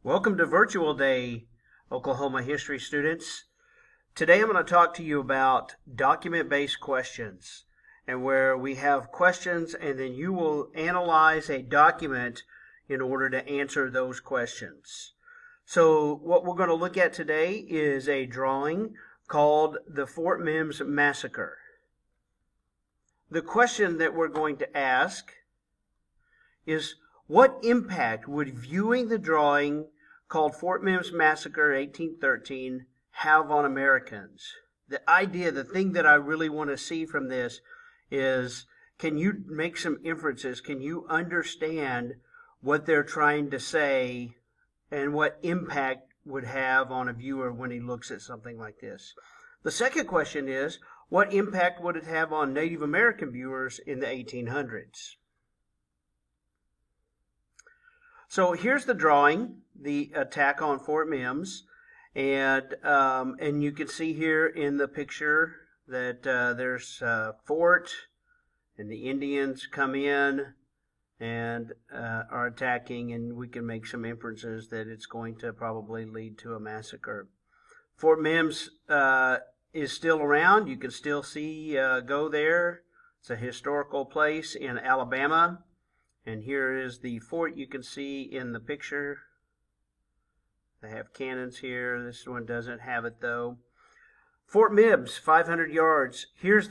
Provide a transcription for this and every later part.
Welcome to Virtual Day, Oklahoma history students. Today I'm going to talk to you about document-based questions, and where we have questions and then you will analyze a document in order to answer those questions. So what we're going to look at today is a drawing called the Fort Mims Massacre. The question that we're going to ask is, what impact would viewing the drawing called Fort Mims Massacre 1813 have on Americans? The idea, the thing that I really want to see from this is, can you make some inferences? Can you understand what they're trying to say and what impact would have on a viewer when he looks at something like this? The second question is, what impact would it have on Native American viewers in the 1800s? So here's the drawing, the attack on Fort Mims, and you can see here in the picture that there's a fort, and the Indians come in and are attacking, and we can make some inferences that it's going to probably lead to a massacre. Fort Mims is still around. You can still see go there. It's a historical place in Alabama. And here is the fort you can see in the picture. They have cannons here. This one doesn't have it though. Fort Mims, 500 yards. Here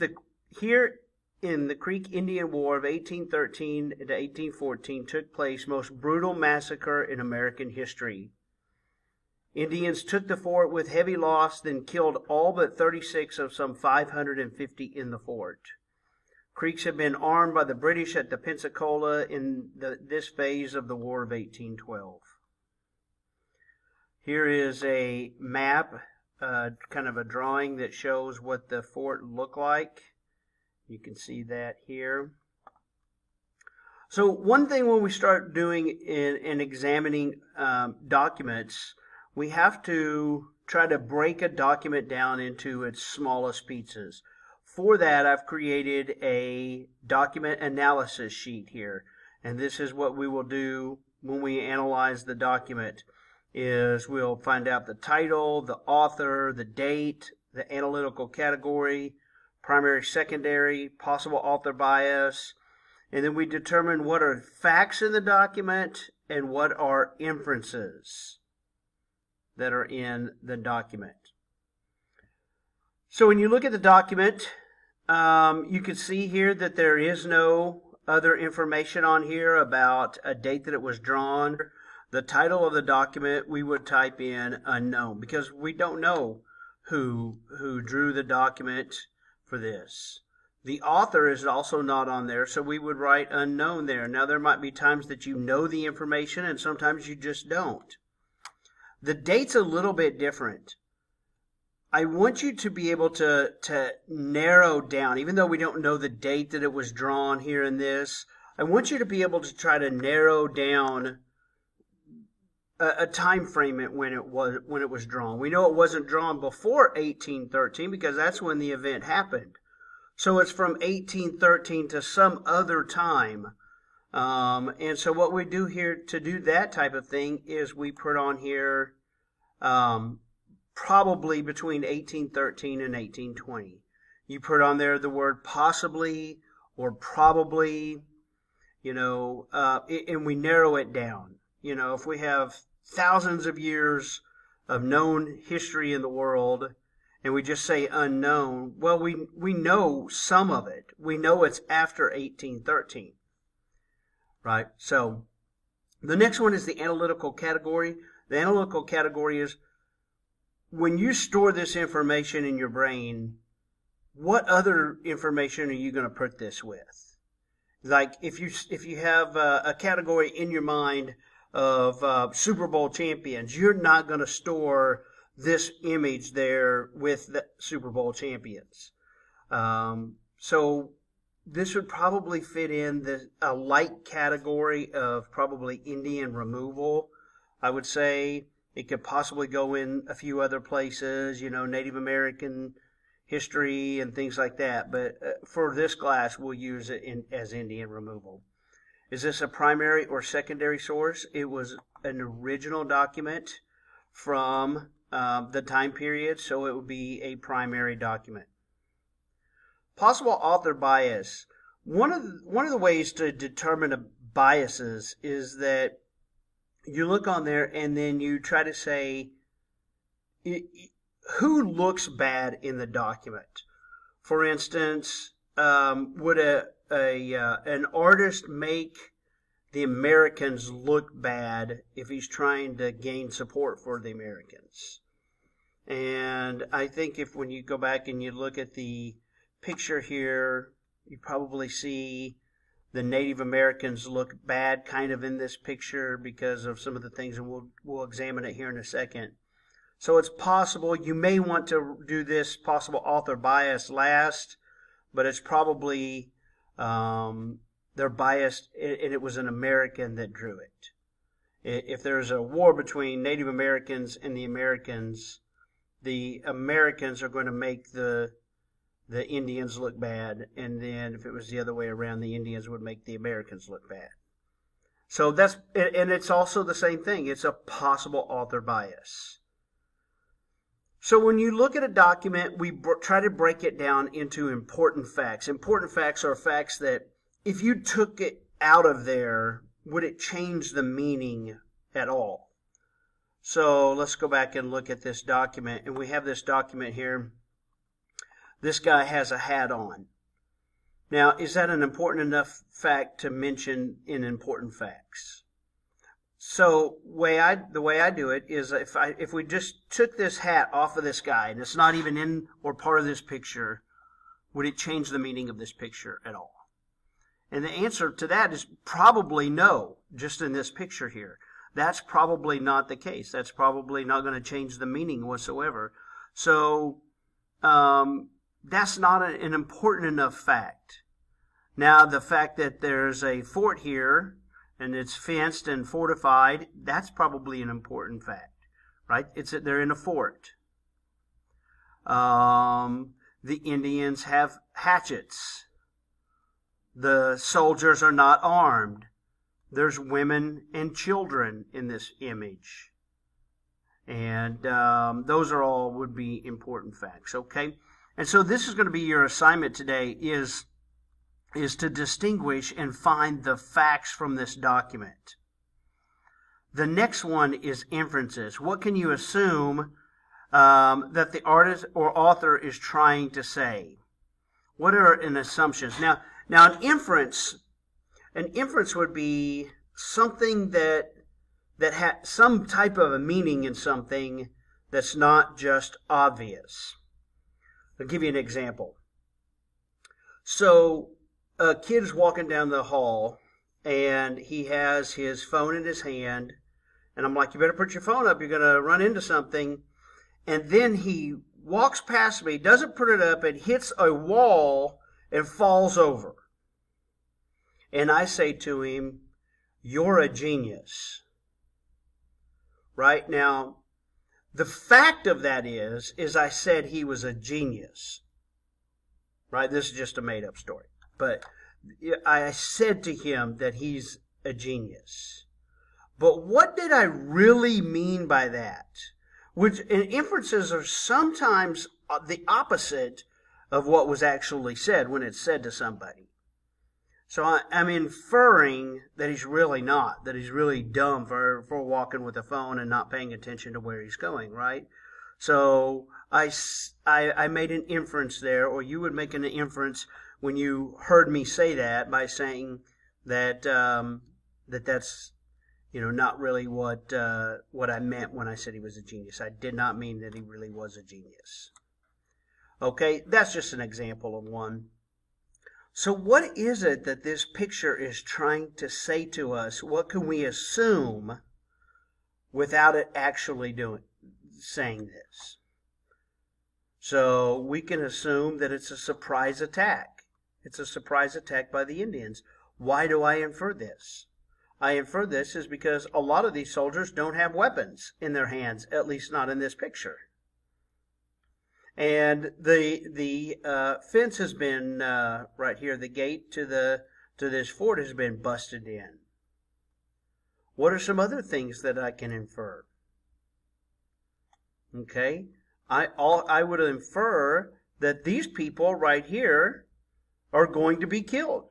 in the Creek Indian War of 1813 to 1814 took place most brutal massacre in American history. Indians took the fort with heavy loss, then killed all but 36 of some 550 in the fort. Creeks had been armed by the British at the Pensacola in this phase of the War of 1812. Here is a map, kind of a drawing that shows what the fort looked like. You can see that here. So one thing when we start doing in examining documents, we have to try to break a document down into its smallest pieces. For that, I've created a document analysis sheet here. And this is what we will do when we analyze the document, is we'll find out the title, the author, the date, the analytical category, primary, secondary, possible author bias, and then we determine what are facts in the document and what are inferences that are in the document. So when you look at the document, you can see here that there is no other information on here about a date that it was drawn. The title of the document, we would type in unknown, because we don't know who drew the document for this. The author is also not on there, so we would write unknown there. Now, there might be times that you know the information and sometimes you just don't. The date's a little bit different. I want you to be able to narrow down, even though we don't know the date that it was drawn here in this, I want you to be able to try to narrow down a time frame when it was drawn. We know it wasn't drawn before 1813 because that's when the event happened. So it's from 1813 to some other time. And so what we do here to do that type of thing is we put on here probably between 1813 and 1820. You put on there the word possibly or probably, and we narrow it down. If we have thousands of years of known history in the world and we just say unknown, well, we know some of it. We know it's after 1813, right? So the next one is the analytical category. The analytical category is, when you store this information in your brain, what other information are you going to put this with? Like if you have a category in your mind of Super Bowl champions, you're not going to store this image there with the Super Bowl champions. So this would probably fit in a light category of probably Indian removal, I would say. It could possibly go in a few other places, Native American history and things like that. But for this class, we'll use it as Indian removal. Is this a primary or secondary source? It was an original document from the time period, so it would be a primary document. Possible author bias. One of the ways to determine biases is that you look on there and then you try to say who looks bad in the document. For instance, would an artist make the Americans look bad if he's trying to gain support for the Americans? And I think when you go back and you look at the picture here, you probably see the Native Americans look bad kind of in this picture because of some of the things, and we'll examine it here in a second. So it's possible you may want to do this possible author bias last, but it's probably they're biased, and it was an American that drew it. If there's a war between Native Americans and the Americans are going to make the Indians look bad, and then if it was the other way around, the Indians would make the Americans look bad. So and it's also the same thing. It's a possible author bias. So when you look at a document, we try to break it down into important facts. Important facts are facts that if you took it out of there, would it change the meaning at all? So let's go back and look at this document. And we have this document here. This guy has a hat on. Now, is that an important enough fact to mention in important facts? So the way I do it is if we just took this hat off of this guy and it's not even in or part of this picture, would it change the meaning of this picture at all? And the answer to that is probably no, just in this picture here. That's probably not the case. That's probably not going to change the meaning whatsoever. So that's not an important enough fact. Now, the fact that there's a fort here and it's fenced and fortified, that's probably an important fact, right? They're in a fort. The Indians have hatchets. The soldiers are not armed. There's women and children in this image. And those are all would be important facts, okay? And so this is going to be your assignment today is to distinguish and find the facts from this document. The next one is inferences. What can you assume that the artist or author is trying to say? What are an assumptions? Now an inference would be something that has some type of a meaning in something that's not just obvious. I'll give you an example. So a kid's walking down the hall and he has his phone in his hand, and I'm like, you better put your phone up, you're going to run into something. And then he walks past me, doesn't put it up, and hits a wall and falls over. And I say to him, you're a genius. Right? Now, the fact of that is I said he was a genius. Right? This is just a made-up story. But I said to him that he's a genius. But what did I really mean by that? And inferences are sometimes the opposite of what was actually said when it's said to somebody. So I'm inferring that he's really not, that he's really dumb for walking with a phone and not paying attention to where he's going, right? So I made an inference there, or you would make an inference when you heard me say that by saying that that's not really what I meant when I said he was a genius. I did not mean that he really was a genius. Okay, that's just an example of one. So what is it that this picture is trying to say to us? What can we assume without it actually saying this? So we can assume that it's a surprise attack. It's a surprise attack by the Indians. Why do I infer this? I infer this is because a lot of these soldiers don't have weapons in their hands, at least not in this picture. And the fence has been right here. The gate to this fort has been busted in. What are some other things that I can infer? Okay, I would infer that these people right here are going to be killed.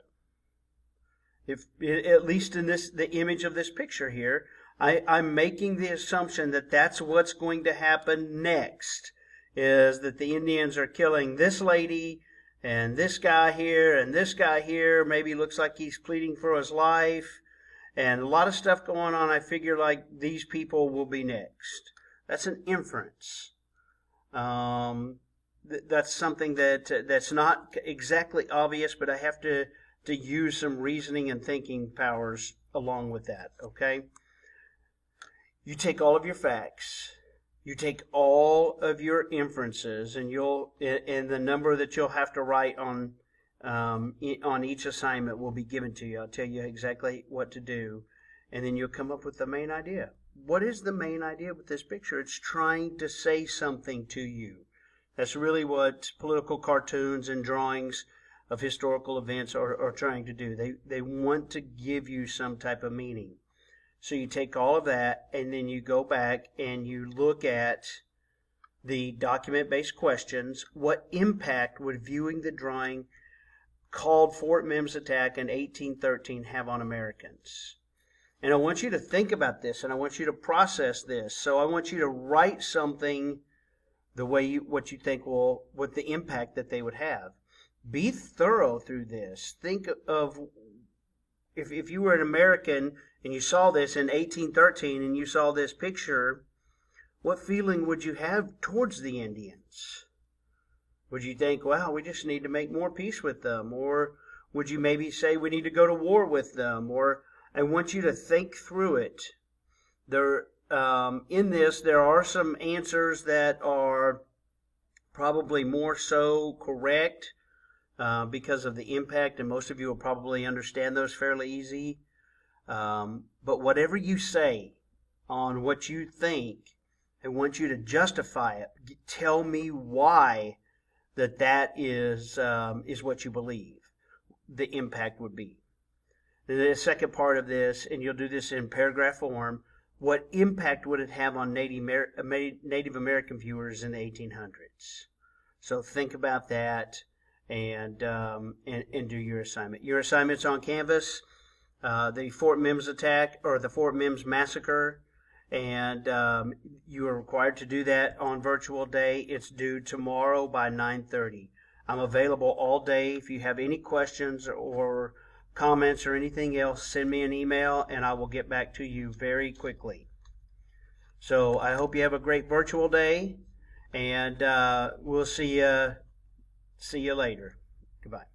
If at least in the image of this picture here, I'm making the assumption that that's what's going to happen next, is that the Indians are killing this lady and this guy here and this guy here. Maybe looks like he's pleading for his life, and a lot of stuff going on. I figure like these people will be next. That's an inference. That's something that's not exactly obvious, but I have to use some reasoning and thinking powers along with that, okay? You take all of your facts, you take all of your inferences, and the number that you'll have to write on each assignment will be given to you. I'll tell you exactly what to do, and then you'll come up with the main idea. What is the main idea with this picture? It's trying to say something to you. That's really what political cartoons and drawings of historical events are trying to do. They want to give you some type of meaning. So you take all of that, and then you go back and you look at the document-based questions. What impact would viewing the drawing called Fort Mims attack in 1813 have on Americans? And I want you to think about this, and I want you to process this. So I want you to write something the way what you think what the impact that they would have. Be thorough through this. Think of if you were an American and you saw this in 1813 and you saw this picture, what feeling would you have towards the Indians? Would you think, wow, we just need to make more peace with them? Or would you maybe say we need to go to war with them? Or I want you to think through it. In this, there are some answers that are probably more so correct because of the impact, and most of you will probably understand those fairly easy. But whatever you say on what you think, I want you to justify it. Tell me why that is what you believe the impact would be. The second part of this, and you'll do this in paragraph form, what impact would it have on Native American viewers in the 1800s? So think about that and do your assignment. Your assignment's on Canvas, the Fort Mims attack or the Fort Mims massacre, and you are required to do that on virtual day. It's due tomorrow by 9:30. I'm available all day. If you have any questions or comments or anything else, send me an email and I will get back to you very quickly. So I hope you have a great virtual day, and we'll see you later. Goodbye.